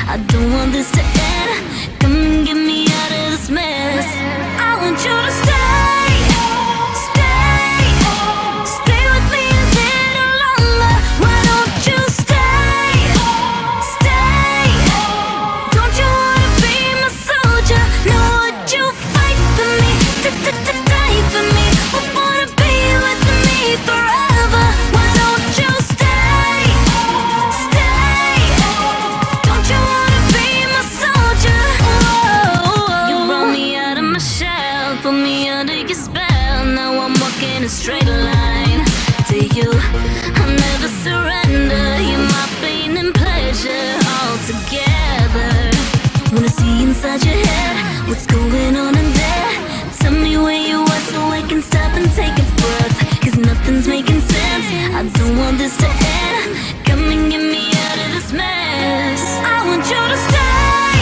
I don't want this to end. Come and get me out of this mess. I want you to stay, stay, stay with me a little longer. Why don't you stay, stay? Don't you wanna be my soldier? No, would you fight for me, die for me? Would wanna be with me forever? Why don't you stay, stay? Don't you wanna be my soldier? Whoa. You brought me out of my shell, put me under your spell. Now I'm walking a straight line to you. I'll never surrender. You're my pain and pleasure all together. Wanna see inside your head, what's going on in there? Tell me where you are so I can stop and take a breath. Cause nothing's making sense. I don't want this to end. Come and get me out of this mess. I want you to stay,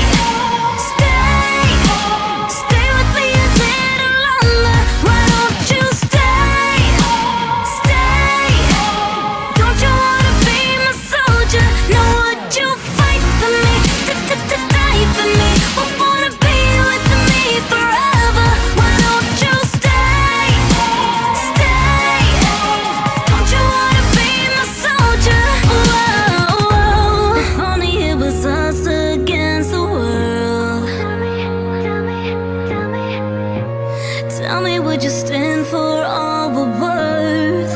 stay, stay with me a little longer. Why don't you stay, stay? Don't you wanna be my soldier? No, would you fight for me, die for me? Would wanna be with me forever? Why don't you stay, stay? Don't you wanna be my soldier? Whoa. If only it was us against the world. Tell me, would you stand for all we're worth?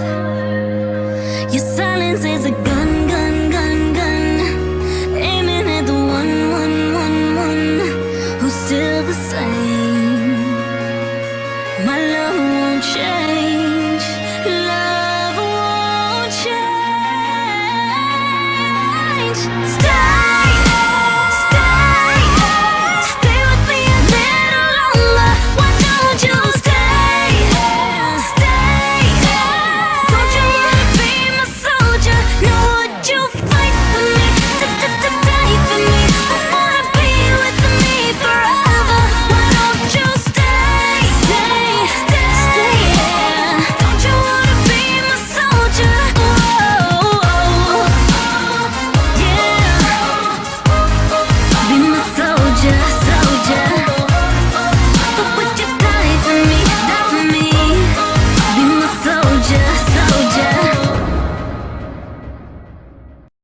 Your silence is